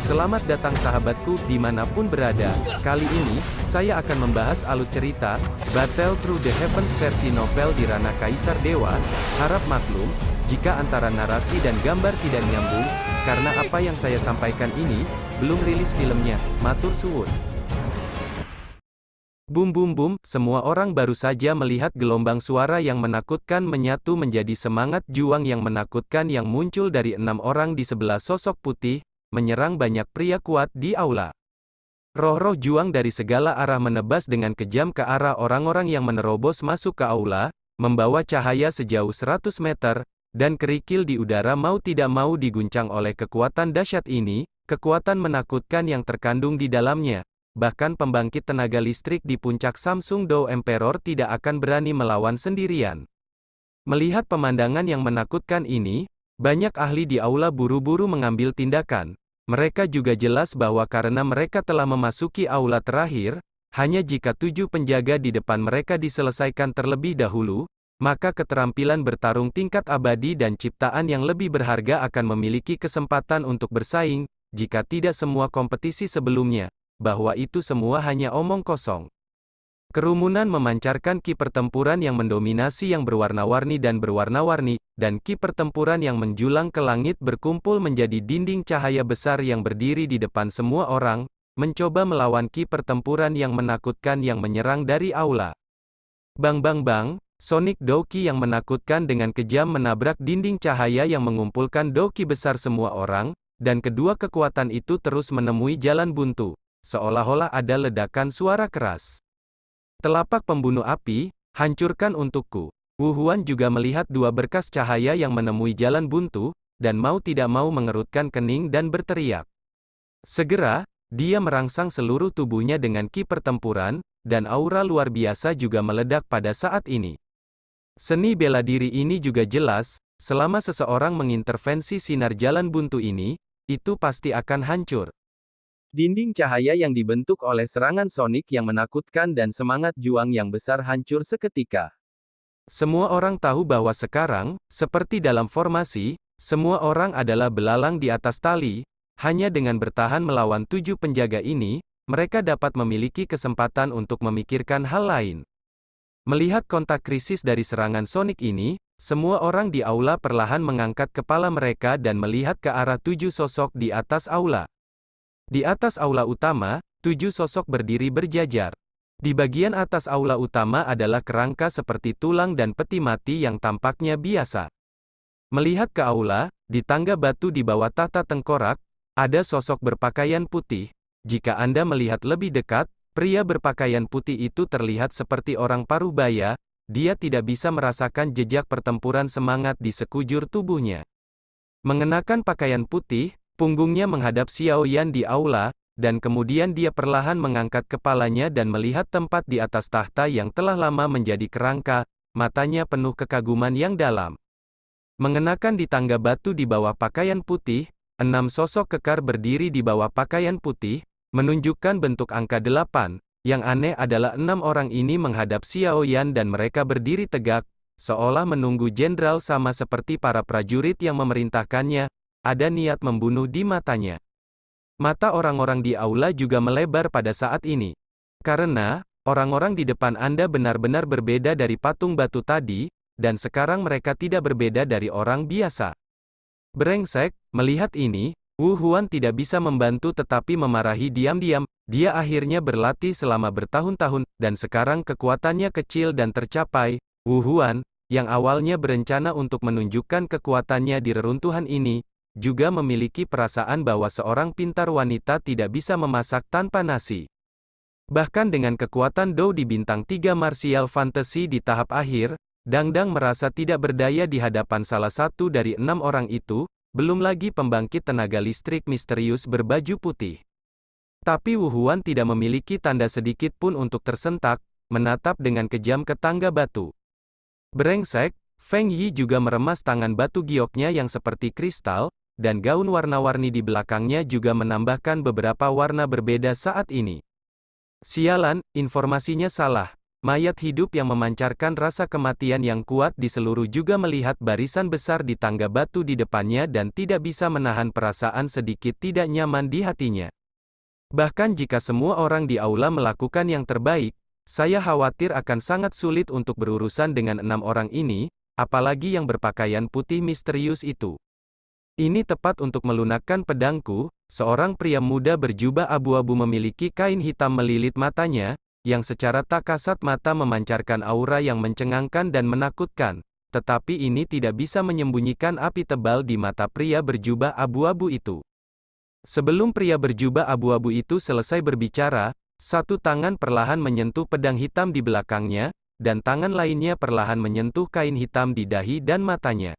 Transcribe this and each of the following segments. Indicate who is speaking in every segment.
Speaker 1: Selamat datang sahabatku dimanapun berada. Kali ini, saya akan membahas alur cerita, Battle Through the Heavens versi novel di ranah Kaisar Dewa. Harap maklum, jika antara narasi dan gambar tidak nyambung, karena apa yang saya sampaikan ini, belum rilis filmnya, matur suwun. Bum bum bum, semua orang baru saja melihat gelombang suara yang menakutkan menyatu menjadi semangat juang yang menakutkan yang muncul dari 6 orang di sebelah sosok putih, menyerang banyak pria kuat di aula. Roh-roh juang dari segala arah menebas dengan kejam ke arah orang-orang yang menerobos masuk ke aula, membawa cahaya sejauh 100 meter, dan kerikil di udara mau tidak mau diguncang oleh kekuatan dahsyat ini, kekuatan menakutkan yang terkandung di dalamnya. Bahkan pembangkit tenaga listrik di puncak Samsung Dao Emperor tidak akan berani melawan sendirian. Melihat pemandangan yang menakutkan ini, banyak ahli di aula buru-buru mengambil tindakan. Mereka juga jelas bahwa karena mereka telah memasuki aula terakhir, hanya jika 7 penjaga di depan mereka diselesaikan terlebih dahulu, maka keterampilan bertarung tingkat abadi dan ciptaan yang lebih berharga akan memiliki kesempatan untuk bersaing, jika tidak semua kompetisi sebelumnya, bahwa itu semua hanya omong kosong. Kerumunan memancarkan ki pertempuran yang mendominasi yang berwarna-warni, dan ki pertempuran yang menjulang ke langit berkumpul menjadi dinding cahaya besar yang berdiri di depan semua orang, mencoba melawan ki pertempuran yang menakutkan yang menyerang dari aula. Bang bang bang, Sonic Doki yang menakutkan dengan kejam menabrak dinding cahaya yang mengumpulkan doki besar semua orang, dan kedua kekuatan itu terus menemui jalan buntu. Seolah-olah ada ledakan suara keras. Telapak pembunuh api, hancurkan untukku. Wu Huan juga melihat dua berkas cahaya yang menemui jalan buntu, dan mau tidak mau mengerutkan kening dan berteriak. Segera, dia merangsang seluruh tubuhnya dengan ki pertempuran, dan aura luar biasa juga meledak pada saat ini. Seni bela diri ini juga jelas, selama seseorang mengintervensi sinar jalan buntu ini, itu pasti akan hancur. Dinding cahaya yang dibentuk oleh serangan Sonic yang menakutkan dan semangat juang yang besar hancur seketika. Semua orang tahu bahwa sekarang, seperti dalam formasi, semua orang adalah belalang di atas tali. Hanya dengan bertahan melawan 7 penjaga ini, mereka dapat memiliki kesempatan untuk memikirkan hal lain. Melihat kontak krisis dari serangan Sonic ini, semua orang di aula perlahan mengangkat kepala mereka dan melihat ke arah 7 sosok di atas aula. Di atas aula utama, 7 sosok berdiri berjajar. Di bagian atas aula utama adalah kerangka seperti tulang dan peti mati yang tampaknya biasa. Melihat ke aula, di tangga batu di bawah tahta tengkorak, ada sosok berpakaian putih. Jika Anda melihat lebih dekat, pria berpakaian putih itu terlihat seperti orang parubaya, dia tidak bisa merasakan jejak pertempuran semangat di sekujur tubuhnya. Mengenakan pakaian putih, punggungnya menghadap Xiao Yan di aula, dan kemudian dia perlahan mengangkat kepalanya dan melihat tempat di atas tahta yang telah lama menjadi kerangka, matanya penuh kekaguman yang dalam. Mengenakan di tangga batu di bawah pakaian putih, 6 sosok kekar berdiri di bawah pakaian putih, menunjukkan bentuk angka 8, yang aneh adalah 6 orang ini menghadap Xiao Yan dan mereka berdiri tegak, seolah menunggu jenderal sama seperti para prajurit yang memerintahkannya. Ada niat membunuh di matanya. Mata orang-orang di aula juga melebar pada saat ini. Karena, orang-orang di depan Anda benar-benar berbeda dari patung batu tadi, dan sekarang mereka tidak berbeda dari orang biasa. Brengsek, melihat ini, Wu Huan tidak bisa membantu tetapi memarahi diam-diam. Dia akhirnya berlatih selama bertahun-tahun, dan sekarang kekuatannya kecil dan tercapai. Wu Huan, yang awalnya berencana untuk menunjukkan kekuatannya di reruntuhan ini, juga memiliki perasaan bahwa seorang pintar wanita tidak bisa memasak tanpa nasi. Bahkan dengan kekuatan Dao di bintang 3 martial fantasy di tahap akhir, Dang Dang merasa tidak berdaya di hadapan salah satu dari 6 orang itu, belum lagi pembangkit tenaga listrik misterius berbaju putih. Tapi Wu Huan tidak memiliki tanda sedikit pun untuk tersentak, menatap dengan kejam ke tangga batu. Brengsek, Feng Yi juga meremas tangan batu gioknya yang seperti kristal, dan gaun warna-warni di belakangnya juga menambahkan beberapa warna berbeda saat ini. Sialan, informasinya salah. mayat hidup yang memancarkan rasa kematian yang kuat di seluruh juga melihat barisan besar di tangga batu di depannya dan tidak bisa menahan perasaan sedikit tidak nyaman di hatinya. Bahkan jika semua orang di aula melakukan yang terbaik, saya khawatir akan sangat sulit untuk berurusan dengan 6 orang ini, apalagi yang berpakaian putih misterius itu. Ini tepat untuk melunakkan pedangku. Seorang pria muda berjubah abu-abu memiliki kain hitam melilit matanya, yang secara tak kasat mata memancarkan aura yang mencengangkan dan menakutkan. Tetapi ini tidak bisa menyembunyikan api tebal di mata pria berjubah abu-abu itu. Sebelum pria berjubah abu-abu itu selesai berbicara, satu tangan perlahan menyentuh pedang hitam di belakangnya, dan tangan lainnya perlahan menyentuh kain hitam di dahi dan matanya.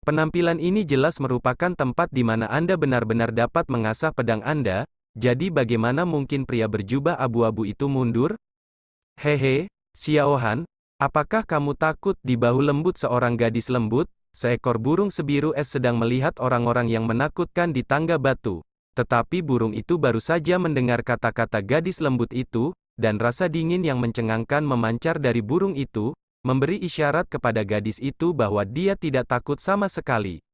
Speaker 1: Penampilan ini jelas merupakan tempat di mana Anda benar-benar dapat mengasah pedang Anda, jadi bagaimana mungkin pria berjubah abu-abu itu mundur? Hehe, Xiaohan, apakah kamu takut? Di bahu lembut seorang gadis lembut, seekor burung sebiru es sedang melihat orang-orang yang menakutkan di tangga batu. Tetapi burung itu baru saja mendengar kata-kata gadis lembut itu, dan rasa dingin yang mencengangkan memancar dari burung itu, memberi isyarat kepada gadis itu bahwa dia tidak takut sama sekali.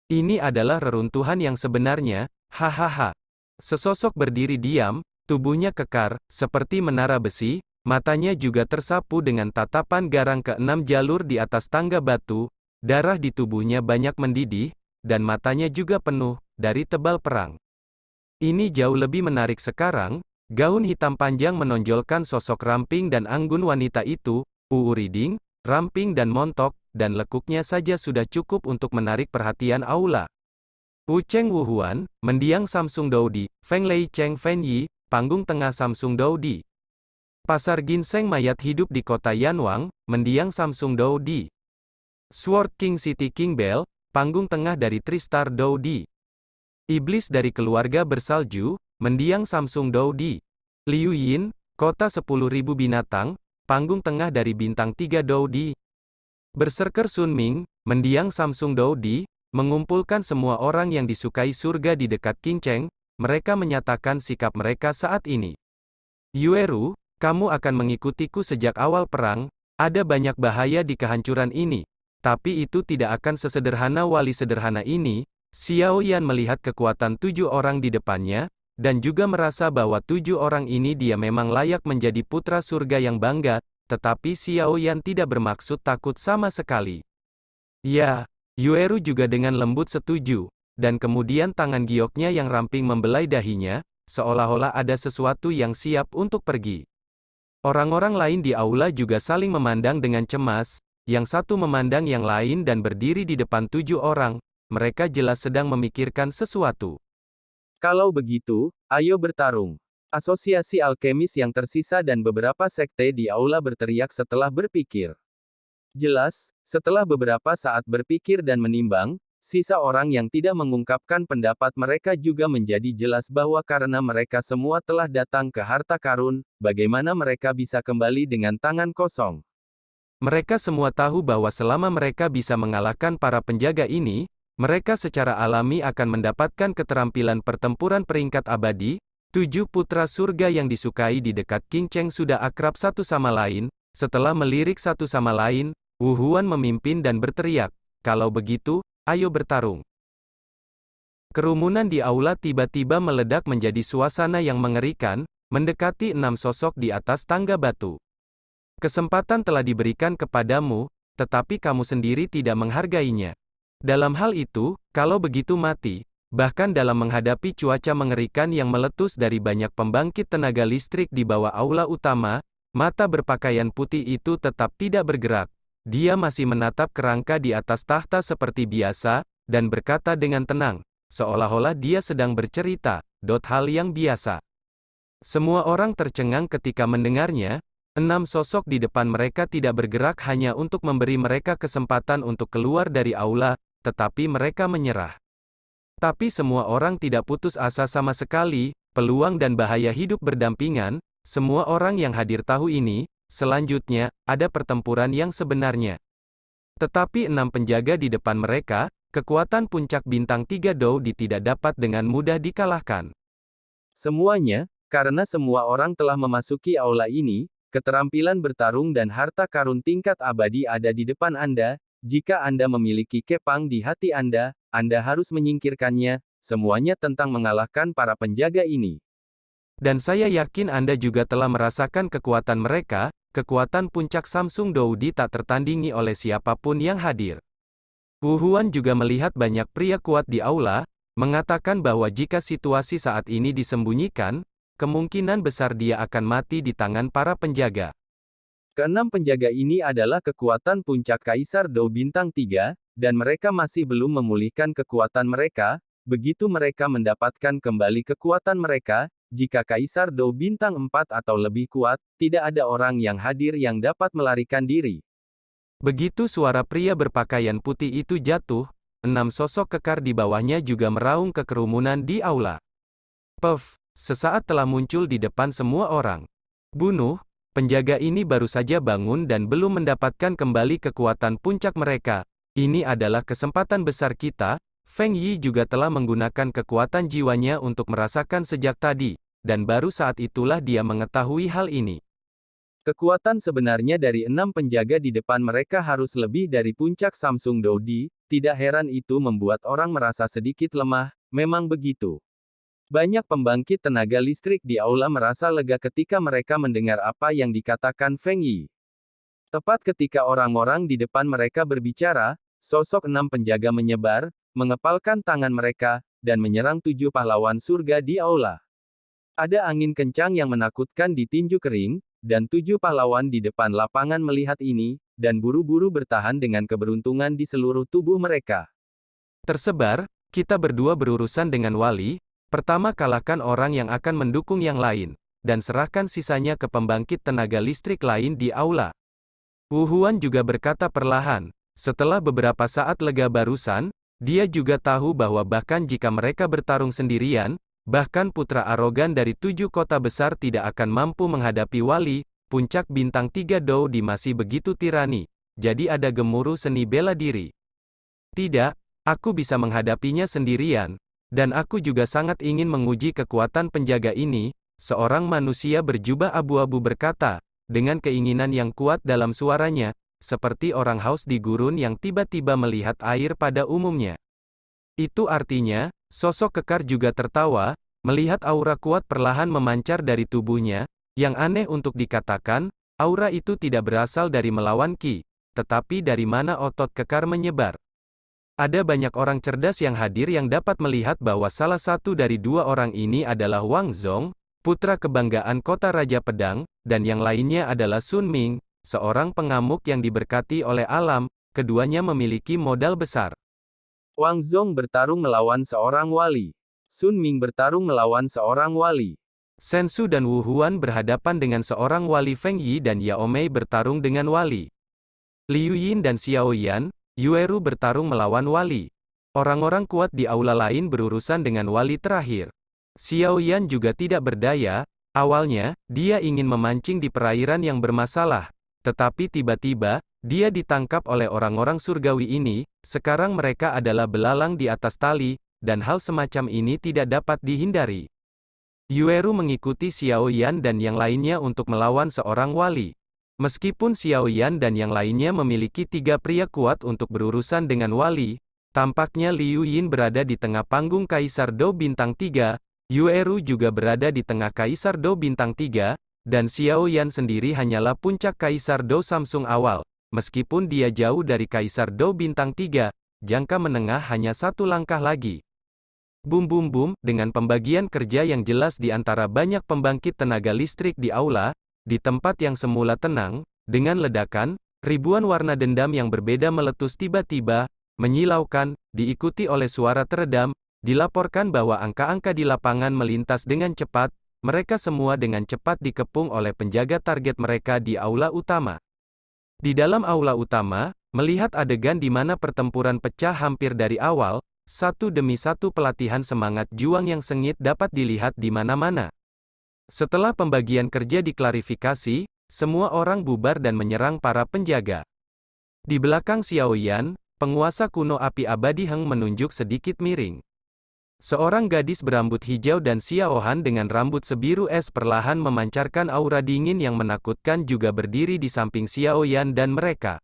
Speaker 1: Ini adalah reruntuhan yang sebenarnya, hahaha. Sesosok berdiri diam, tubuhnya kekar, seperti menara besi, matanya juga tersapu dengan tatapan garang ke-6 jalur di atas tangga batu, darah di tubuhnya banyak mendidih, dan matanya juga penuh, dari tebal perang. Ini jauh lebih menarik sekarang, gaun hitam panjang menonjolkan sosok ramping dan anggun wanita itu, Riding, ramping dan montok, dan lekuknya saja sudah cukup untuk menarik perhatian aula. Wu Cheng Wu Huan, mendiang Samsung Doudi, Feng Lei Cheng Fen Yi, panggung tengah Samsung Doudi. Pasar ginseng mayat hidup di kota Yanwang, mendiang Samsung Doudi. Sword King City King Bell, panggung tengah dari Tristar Doudi. Iblis dari keluarga bersalju, mendiang Samsung Doudi. Liu Yin, kota 10.000 binatang, panggung tengah dari bintang 3 Doudi. Berserker Sun Ming, mendiang Samsung Doudi, mengumpulkan semua orang yang disukai surga di dekat King Cheng, mereka menyatakan sikap mereka saat ini. Yueru, kamu akan mengikutiku sejak awal perang, ada banyak bahaya di kehancuran ini. Tapi itu tidak akan sesederhana wali sederhana ini. Xiao Yan melihat kekuatan 7 orang di depannya, dan juga merasa bahwa 7 orang ini dia memang layak menjadi putra surga yang bangga, tetapi Xiao Yan tidak bermaksud takut sama sekali. Ya, Yueru juga dengan lembut setuju, dan kemudian tangan gioknya yang ramping membelai dahinya, seolah-olah ada sesuatu yang siap untuk pergi. Orang-orang lain di aula juga saling memandang dengan cemas, yang satu memandang yang lain dan berdiri di depan 7 orang, mereka jelas sedang memikirkan sesuatu. Kalau begitu, ayo bertarung. Asosiasi alkemis yang tersisa dan beberapa sekte di aula berteriak setelah berpikir. Jelas, setelah beberapa saat berpikir dan menimbang, sisa orang yang tidak mengungkapkan pendapat mereka juga menjadi jelas bahwa karena mereka semua telah datang ke harta karun, bagaimana mereka bisa kembali dengan tangan kosong. Mereka semua tahu bahwa selama mereka bisa mengalahkan para penjaga ini, mereka secara alami akan mendapatkan keterampilan pertempuran peringkat abadi. 7 putra surga yang disukai di dekat King Cheng sudah akrab satu sama lain. Setelah melirik satu sama lain, Wu Huan memimpin dan berteriak, "Kalau begitu, ayo bertarung." Kerumunan di aula tiba-tiba meledak menjadi suasana yang mengerikan, mendekati 6 sosok di atas tangga batu. Kesempatan telah diberikan kepadamu, tetapi kamu sendiri tidak menghargainya. Dalam hal itu, kalau begitu mati, bahkan dalam menghadapi cuaca mengerikan yang meletus dari banyak pembangkit tenaga listrik di bawah aula utama, mata berpakaian putih itu tetap tidak bergerak. Dia masih menatap kerangka di atas tahta seperti biasa, dan berkata dengan tenang, seolah-olah dia sedang bercerita, hal yang biasa. Semua orang tercengang ketika mendengarnya. 6 sosok di depan mereka tidak bergerak hanya untuk memberi mereka kesempatan untuk keluar dari aula, tetapi mereka menyerah. Tapi semua orang tidak putus asa sama sekali, peluang dan bahaya hidup berdampingan, semua orang yang hadir tahu ini, selanjutnya, ada pertempuran yang sebenarnya. Tetapi 6 penjaga di depan mereka, kekuatan puncak bintang 3 Doudi tidak dapat dengan mudah dikalahkan. Semuanya, karena semua orang telah memasuki aula ini,
Speaker 2: keterampilan bertarung dan harta karun tingkat abadi ada di depan Anda. Jika Anda memiliki kepang di hati Anda harus menyingkirkannya. Semuanya tentang mengalahkan para penjaga ini.
Speaker 1: Dan saya yakin Anda juga telah merasakan kekuatan mereka, kekuatan puncak Samsung Doudi tak tertandingi oleh siapapun yang hadir. Wu Huan juga melihat banyak pria kuat di aula, mengatakan bahwa jika situasi saat ini disembunyikan, kemungkinan besar dia akan mati di tangan para penjaga.
Speaker 2: Keenam penjaga ini adalah kekuatan puncak Kaisar Dou Bintang 3, dan mereka masih belum memulihkan kekuatan mereka. Begitu mereka mendapatkan kembali kekuatan mereka, jika Kaisar Dou Bintang 4 atau lebih kuat, tidak ada orang yang hadir yang dapat melarikan diri.
Speaker 1: Begitu suara pria berpakaian putih itu jatuh, 6 sosok kekar di bawahnya juga meraung ke kerumunan di aula. Puff, sesaat telah muncul di depan semua orang. Bunuh, penjaga ini baru saja bangun dan belum mendapatkan kembali kekuatan puncak mereka. Ini adalah kesempatan besar kita. Feng Yi juga telah menggunakan kekuatan jiwanya untuk merasakan sejak tadi, dan baru saat itulah dia mengetahui hal ini.
Speaker 2: Kekuatan sebenarnya dari 6 penjaga di depan mereka harus lebih dari puncak Samsung Doudi. Tidak heran itu membuat orang merasa sedikit lemah. Memang begitu. Banyak pembangkit tenaga listrik di aula merasa lega ketika mereka mendengar apa yang dikatakan Feng Yi. Tepat ketika orang-orang di depan mereka berbicara, sosok 6 penjaga menyebar, mengepalkan tangan mereka, dan menyerang 7 pahlawan surga di aula. Ada angin kencang yang menakutkan di tinju kering, dan 7 pahlawan di depan lapangan melihat ini, dan buru-buru bertahan dengan keberuntungan di seluruh tubuh mereka.
Speaker 1: Tersebar, kita berdua berurusan dengan wali. Pertama kalahkan orang yang akan mendukung yang lain, dan serahkan sisanya ke pembangkit tenaga listrik lain di aula. Wu Huan juga berkata perlahan. Setelah beberapa saat lega barusan, dia juga tahu bahwa bahkan jika mereka bertarung sendirian, bahkan putra arogan dari 7 kota besar tidak akan mampu menghadapi wali, puncak bintang 3 Doudi masih begitu tirani. Jadi ada gemuruh seni bela diri. Tidak, aku bisa menghadapinya sendirian. Dan aku juga sangat ingin menguji kekuatan penjaga ini, seorang manusia berjubah abu-abu berkata, dengan keinginan yang kuat dalam suaranya, seperti orang haus di gurun yang tiba-tiba melihat air pada umumnya. Itu artinya, sosok kekar juga tertawa, melihat aura kuat perlahan memancar dari tubuhnya. Yang aneh untuk dikatakan, aura itu tidak berasal dari melawan Qi, tetapi dari mana otot kekar menyebar. Ada banyak orang cerdas yang hadir yang dapat melihat bahwa salah satu dari 2 orang ini adalah Wang Zong, putra kebanggaan kota Raja Pedang, dan yang lainnya adalah Sun Ming, seorang pengamuk yang diberkati oleh alam. Keduanya memiliki modal besar.
Speaker 2: Wang Zong bertarung melawan seorang wali. Sun Ming bertarung melawan seorang wali.
Speaker 1: Shen Su dan Wu Huan berhadapan dengan seorang wali. Feng Yi dan Yao Mei bertarung dengan wali. Liu Yin dan Xiao Yan, Yueru bertarung melawan wali. Orang-orang kuat di aula lain berurusan dengan wali terakhir. Xiao Yan juga tidak berdaya. Awalnya, dia ingin memancing di perairan yang bermasalah. Tetapi tiba-tiba, dia ditangkap oleh orang-orang surgawi ini. Sekarang mereka adalah belalang di atas tali, dan hal semacam ini tidak dapat dihindari. Yueru mengikuti Xiao Yan dan yang lainnya untuk melawan seorang wali. Meskipun Xiao Yan dan yang lainnya memiliki 3 pria kuat untuk berurusan dengan wali, tampaknya Liu Yin berada di tengah panggung Kaisar Dou Bintang 3, Yueru juga berada di tengah Kaisar Dou Bintang 3, dan Xiao Yan sendiri hanyalah puncak Kaisar Dou Samsung awal. Meskipun dia jauh dari Kaisar Dou Bintang 3, jangka menengah hanya 1 langkah lagi. Bum bum bum, dengan pembagian kerja yang jelas di antara banyak pembangkit tenaga listrik di aula, di tempat yang semula tenang, dengan ledakan, ribuan warna dendam yang berbeda meletus tiba-tiba, menyilaukan, diikuti oleh suara teredam. Dilaporkan bahwa angka-angka di lapangan melintas dengan cepat. Mereka semua dengan cepat dikepung oleh penjaga target mereka di aula utama. Di dalam aula utama, melihat adegan di mana pertempuran pecah hampir dari awal, satu demi satu pelatihan semangat juang yang sengit dapat dilihat di mana-mana. Setelah pembagian kerja diklarifikasi, semua orang bubar dan menyerang para penjaga. Di belakang Xiao Yan, penguasa kuno api abadi Heng menunjuk sedikit miring. Seorang gadis berambut hijau dan Xiaohan dengan rambut sebiru es perlahan memancarkan aura dingin yang menakutkan juga berdiri di samping Xiaoyan dan mereka.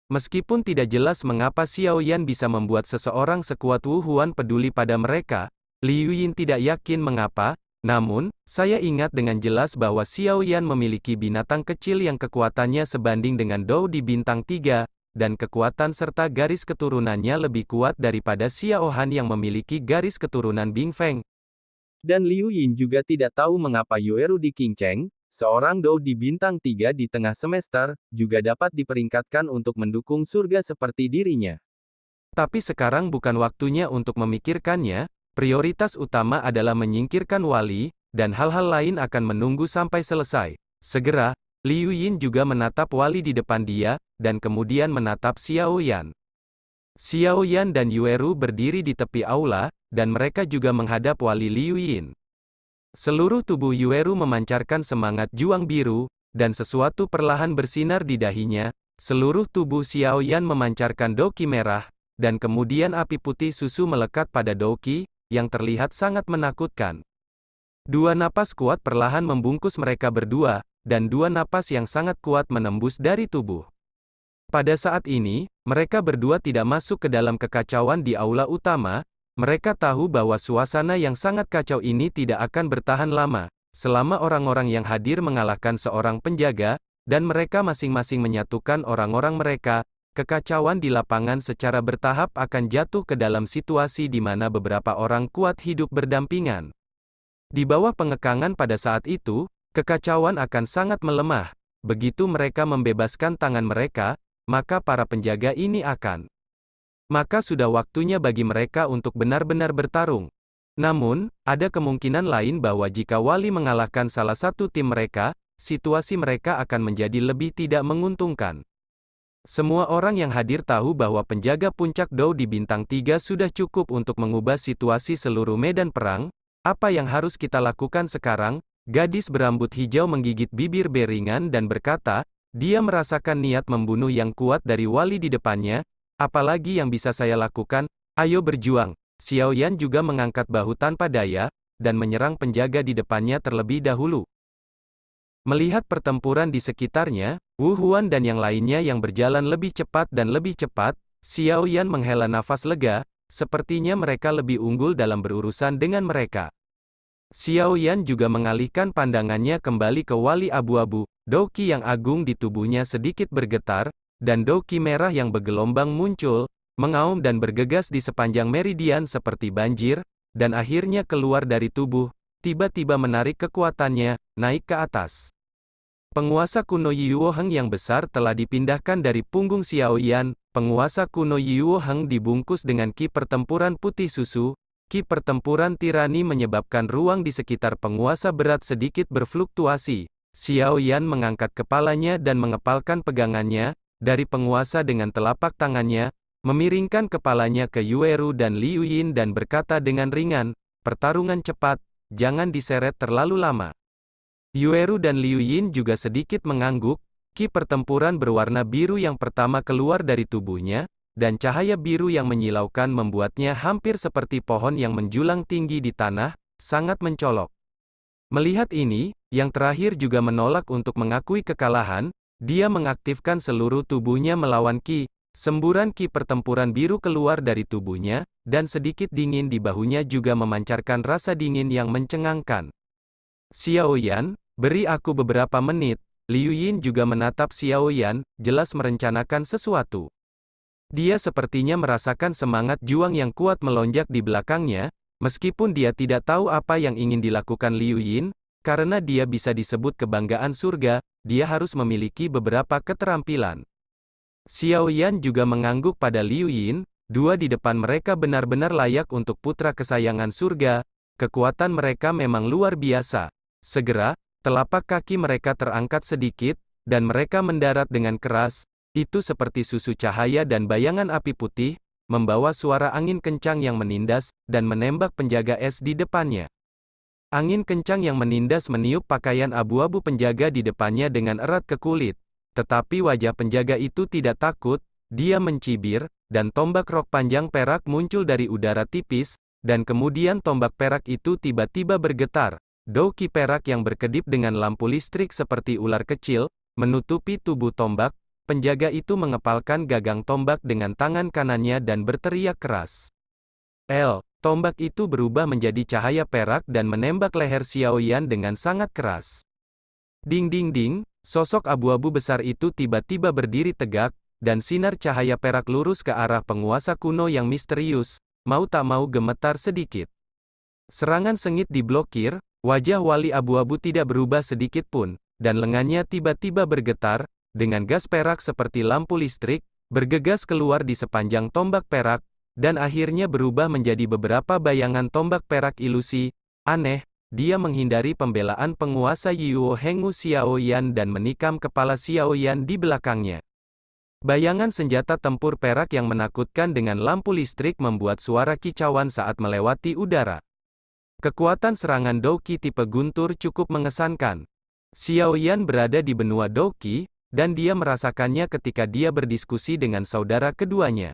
Speaker 1: Meskipun tidak jelas mengapa Xiaoyan bisa membuat seseorang sekuat Wu Huan peduli pada mereka, Liu Yin tidak yakin mengapa, namun, saya ingat dengan jelas bahwa Xiaoyan memiliki binatang kecil yang kekuatannya sebanding dengan Dou di bintang 3, dan kekuatan serta garis keturunannya lebih kuat daripada Xiaohan yang memiliki garis keturunan Bing Feng.
Speaker 2: Dan Liu Yin juga tidak tahu mengapa Yueru di King Cheng, seorang Dou di bintang 3 di tengah semester, juga dapat diperingkatkan untuk mendukung surga seperti dirinya.
Speaker 1: Tapi sekarang bukan waktunya untuk memikirkannya, prioritas utama adalah menyingkirkan wali, dan hal-hal lain akan menunggu sampai selesai. Segera, Liu Yin juga menatap wali di depan dia, dan kemudian menatap Xiaoyan. Xiaoyan dan Yueru berdiri di tepi aula, dan mereka juga menghadap wali Liu Yin. Seluruh tubuh Yueru memancarkan semangat juang biru, dan sesuatu perlahan bersinar di dahinya. Seluruh tubuh Xiaoyan memancarkan doki merah, dan kemudian api putih susu melekat pada doki, yang terlihat sangat menakutkan. Dua napas kuat perlahan membungkus mereka berdua, dan dua napas yang sangat kuat menembus dari tubuh. Pada saat ini, mereka berdua tidak masuk ke dalam kekacauan di aula utama. Mereka tahu bahwa suasana yang sangat kacau ini tidak akan bertahan lama, selama orang-orang yang hadir mengalahkan seorang penjaga, dan mereka masing-masing menyatukan orang-orang mereka. Kekacauan di lapangan secara bertahap akan jatuh ke dalam situasi di mana beberapa orang kuat hidup berdampingan. Di bawah pengekangan pada saat itu, kekacauan akan sangat melemah. Begitu mereka membebaskan tangan mereka, maka para penjaga ini akan. Maka sudah waktunya bagi mereka untuk benar-benar bertarung. Namun, ada kemungkinan lain bahwa jika wali mengalahkan salah satu tim mereka, situasi mereka akan menjadi lebih tidak menguntungkan. Semua orang yang hadir tahu bahwa penjaga puncak Dou di bintang 3 sudah cukup untuk mengubah situasi seluruh medan perang. Apa yang harus kita lakukan sekarang? Gadis berambut hijau menggigit bibir beringan dan berkata, dia merasakan niat membunuh yang kuat dari wali di depannya. Apalagi yang bisa saya lakukan? Ayo berjuang. Xiaoyan juga mengangkat bahu tanpa daya, dan menyerang penjaga di depannya terlebih dahulu. Melihat pertempuran di sekitarnya, Wu Huan dan yang lainnya yang berjalan lebih cepat dan lebih cepat, Xiaoyan menghela nafas lega, sepertinya mereka lebih unggul dalam berurusan dengan mereka. Xiaoyan juga mengalihkan pandangannya kembali ke wali abu-abu. Doki yang agung di tubuhnya sedikit bergetar, dan doki merah yang bergelombang muncul, mengaum dan bergegas di sepanjang meridian seperti banjir, dan akhirnya keluar dari tubuh, tiba-tiba menarik kekuatannya, naik ke atas. Penguasa kuno Yuo Heng yang besar telah dipindahkan dari punggung Xiaoyan. Penguasa kuno Yuo Heng dibungkus dengan ki pertempuran putih susu. Ki pertempuran tirani menyebabkan ruang di sekitar penguasa berat sedikit berfluktuasi. Xiaoyan mengangkat kepalanya dan mengepalkan pegangannya dari penguasa dengan telapak tangannya, memiringkan kepalanya ke Yueru dan Liu Yin dan berkata dengan ringan, pertarungan cepat, jangan diseret terlalu lama. Yueru dan Liu Yin juga sedikit mengangguk. Ki pertempuran berwarna biru yang pertama keluar dari tubuhnya, dan cahaya biru yang menyilaukan membuatnya hampir seperti pohon yang menjulang tinggi di tanah, sangat mencolok. Melihat ini, yang terakhir juga menolak untuk mengakui kekalahan. Dia mengaktifkan seluruh tubuhnya melawan ki. Semburan ki pertempuran biru keluar dari tubuhnya, dan sedikit dingin di bahunya juga memancarkan rasa dingin yang mencengangkan. Xiaoyan, beri aku beberapa menit. Liu Yin juga menatap Xiaoyan, jelas merencanakan sesuatu. Dia sepertinya merasakan semangat juang yang kuat melonjak di belakangnya, meskipun dia tidak tahu apa yang ingin dilakukan Liu Yin, karena dia bisa disebut kebanggaan surga, dia harus memiliki beberapa keterampilan. Xiaoyan juga mengangguk pada Liu Yin, dua di depan mereka benar-benar layak untuk putra kesayangan surga, kekuatan mereka memang luar biasa. Segera, telapak kaki mereka terangkat sedikit, dan mereka mendarat dengan keras. Itu seperti susu cahaya dan bayangan api putih, membawa suara angin kencang yang menindas, dan menembak penjaga es di depannya. Angin kencang yang menindas meniup pakaian abu-abu penjaga di depannya dengan erat ke kulit. Tetapi wajah penjaga itu tidak takut, dia mencibir, dan tombak rok panjang perak muncul dari udara tipis, dan kemudian tombak perak itu tiba-tiba bergetar. Douki perak yang berkedip dengan lampu listrik seperti ular kecil, menutupi tubuh tombak. Penjaga itu mengepalkan gagang tombak dengan tangan kanannya dan berteriak keras. Tombak itu berubah menjadi cahaya perak dan menembak leher Xiao Yan dengan sangat keras. Ding ding ding, sosok abu-abu besar itu tiba-tiba berdiri tegak, dan sinar cahaya perak lurus ke arah penguasa kuno yang misterius, mau tak mau gemetar sedikit. Serangan sengit diblokir, wajah wali abu-abu tidak berubah sedikit pun, dan lengannya tiba-tiba bergetar, dengan gas perak seperti lampu listrik, bergegas keluar di sepanjang tombak perak, dan akhirnya berubah menjadi beberapa bayangan tombak perak ilusi. Aneh, dia menghindari pembelaan penguasa Yuo Hengu Xiao Yan dan menikam kepala Xiao Yan di belakangnya. Bayangan senjata tempur perak yang menakutkan dengan lampu listrik membuat suara kicauan saat melewati udara. Kekuatan serangan Douki tipe guntur cukup mengesankan. Xiao Yan berada di benua Douki, dan dia merasakannya ketika dia berdiskusi dengan saudara keduanya.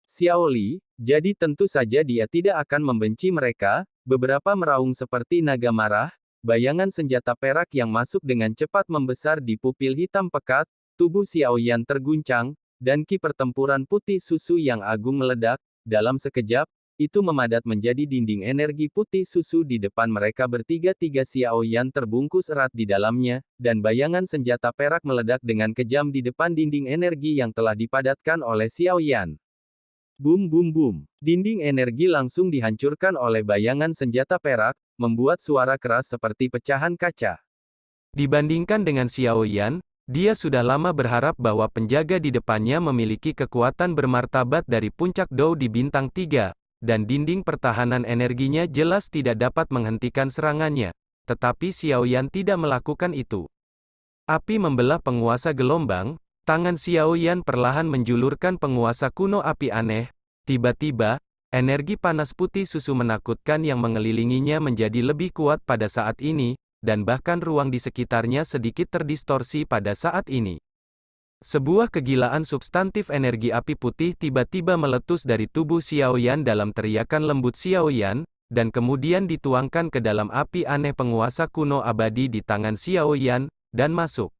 Speaker 2: Xiao Li, jadi tentu saja dia tidak akan membenci mereka. Beberapa meraung seperti naga marah, bayangan senjata perak yang masuk dengan cepat membesar di pupil hitam pekat, tubuh Xiao Yan terguncang, dan ki pertempuran putih susu yang agung meledak. Dalam sekejap, itu memadat menjadi dinding energi putih susu di depan mereka bertiga-tiga. Xiao Yan terbungkus erat di dalamnya, dan bayangan senjata perak meledak dengan kejam di depan dinding energi yang telah dipadatkan oleh Xiao Yan. Boom boom boom. Dinding energi langsung dihancurkan oleh bayangan senjata perak, membuat suara keras seperti pecahan kaca.
Speaker 1: Dibandingkan dengan Xiao Yan, dia sudah lama berharap bahwa penjaga di depannya memiliki kekuatan bermartabat dari puncak Dou di bintang 3, dan dinding pertahanan energinya jelas tidak dapat menghentikan serangannya. Tetapi Xiao Yan tidak melakukan itu. Api membelah penguasa gelombang. Tangan Xiao Yan perlahan menjulurkan penguasa kuno api aneh. Tiba-tiba, energi panas putih susu menakutkan yang mengelilinginya menjadi lebih kuat pada saat ini, dan bahkan ruang di sekitarnya sedikit terdistorsi pada saat ini. Sebuah kegilaan substantif energi api putih tiba-tiba meletus dari tubuh Xiao Yan dalam teriakan lembut Xiao Yan, dan kemudian dituangkan ke dalam api aneh penguasa kuno abadi di tangan Xiao Yan, dan masuk.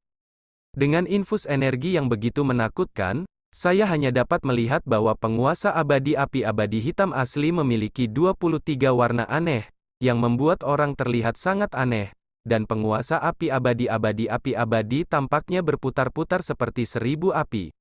Speaker 1: Dengan infus energi yang begitu menakutkan, saya hanya dapat melihat bahwa penguasa abadi api abadi hitam asli memiliki 23 warna aneh, yang membuat orang terlihat sangat aneh, dan penguasa api abadi api abadi tampaknya berputar-putar seperti 1000 api.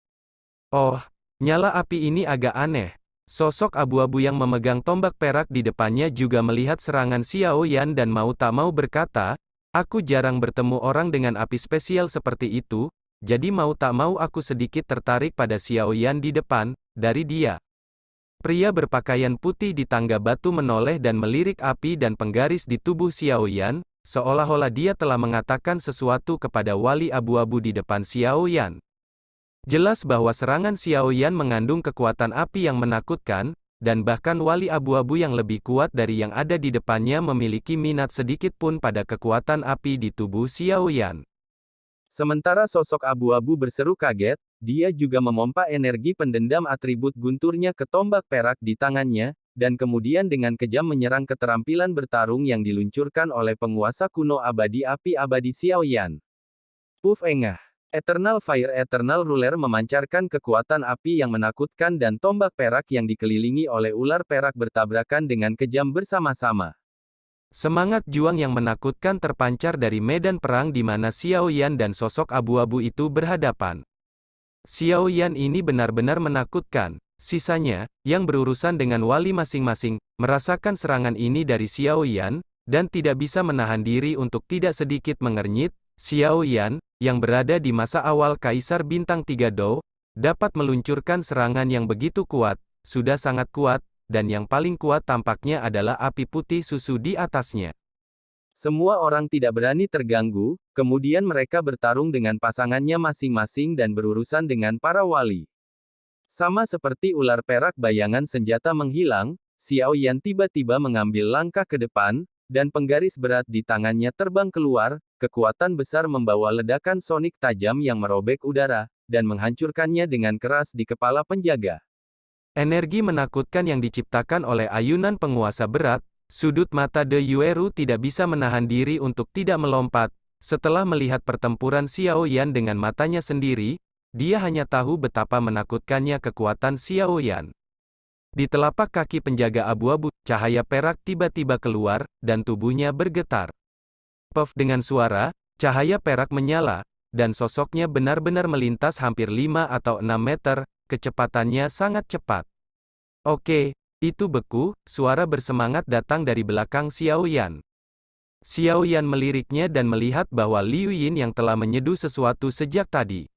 Speaker 1: Oh, nyala api ini agak aneh. Sosok abu-abu yang memegang tombak perak di depannya juga melihat serangan Xiao Yan dan mau tak mau berkata, aku jarang bertemu orang dengan api spesial seperti itu, jadi mau tak mau aku sedikit tertarik pada Xiao Yan di depan, dari dia. Pria berpakaian putih di tangga batu menoleh dan melirik api dan penggaris di tubuh Xiao Yan, seolah-olah dia telah mengatakan sesuatu kepada wali abu-abu di depan Xiao Yan. Jelas bahwa serangan Xiao Yan mengandung kekuatan api yang menakutkan, dan bahkan wali abu-abu yang lebih kuat dari yang ada di depannya memiliki minat sedikit pun pada kekuatan api di tubuh Xiao Yan.
Speaker 2: Sementara sosok abu-abu berseru kaget, dia juga memompa energi pendendam atribut gunturnya ke tombak perak di tangannya, dan kemudian dengan kejam menyerang keterampilan bertarung yang diluncurkan oleh penguasa kuno abadi api abadi Xiao Yan. Puff engah. Eternal Fire Eternal Ruler memancarkan kekuatan api yang menakutkan dan tombak perak yang dikelilingi oleh ular perak bertabrakan dengan kejam bersama-sama.
Speaker 1: Semangat juang yang menakutkan terpancar dari medan perang di mana Xiao Yan dan sosok abu-abu itu berhadapan. Xiao Yan ini benar-benar menakutkan. Sisanya, yang berurusan dengan wali masing-masing, merasakan serangan ini dari Xiao Yan, dan tidak bisa menahan diri untuk tidak sedikit mengernyit. Xiao Yan, yang berada di masa awal Kaisar Bintang 3 Dou, dapat meluncurkan serangan yang begitu kuat, sudah sangat kuat, dan yang paling kuat tampaknya adalah api putih susu di atasnya.
Speaker 2: Semua orang tidak berani terganggu, kemudian mereka bertarung dengan pasangannya masing-masing dan berurusan dengan para wali. Sama seperti ular perak bayangan senjata menghilang, Xiao Yan tiba-tiba mengambil langkah ke depan, dan penggaris berat di tangannya terbang keluar, kekuatan besar membawa ledakan sonik tajam yang merobek udara, dan menghancurkannya dengan keras di kepala penjaga.
Speaker 1: Energi menakutkan yang diciptakan oleh ayunan penguasa berat, sudut mata De Yueru tidak bisa menahan diri untuk tidak melompat. Setelah melihat pertempuran Xiao Yan dengan matanya sendiri, dia hanya tahu betapa menakutkannya kekuatan Xiao Yan. Di telapak kaki penjaga abu-abu, cahaya perak tiba-tiba keluar, dan tubuhnya bergetar. Puff dengan suara, cahaya perak menyala, dan sosoknya benar-benar melintas hampir 5 atau 6 meter, kecepatannya sangat cepat. Oke, itu beku, suara bersemangat datang dari belakang Xiao Yan. Xiao Yan meliriknya dan melihat bahwa Liu Yin yang telah menyeduh sesuatu sejak tadi.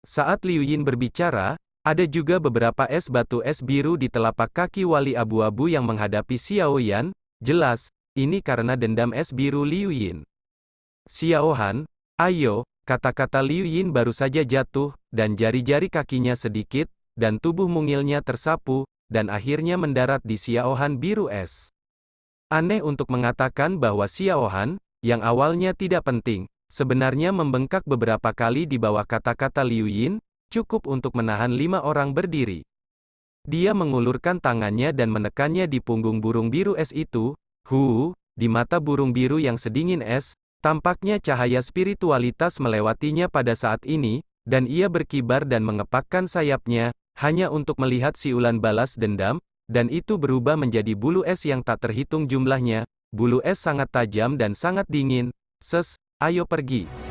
Speaker 1: Saat Liu Yin berbicara, ada juga beberapa es batu es biru di telapak kaki wali abu-abu yang menghadapi Xiao Yan. Jelas, ini karena dendam es biru Liu Yin. Xiao Han, ayo, kata-kata Liu Yin baru saja jatuh, dan jari-jari kakinya sedikit, dan tubuh mungilnya tersapu, dan akhirnya mendarat di Xiao Han biru es. Aneh untuk mengatakan bahwa Xiao Han, yang awalnya tidak penting, sebenarnya membengkak beberapa kali di bawah kata-kata Liu Yin, cukup untuk menahan 5 orang berdiri. Dia mengulurkan tangannya dan menekannya di punggung burung biru es itu. Di mata burung biru yang sedingin es, tampaknya cahaya spiritualitas melewatinya pada saat ini, dan ia berkibar dan mengepakkan sayapnya, hanya untuk melihat siulan balas dendam, dan itu berubah menjadi bulu es yang tak terhitung jumlahnya. Bulu es sangat tajam dan sangat dingin. Ayo pergi.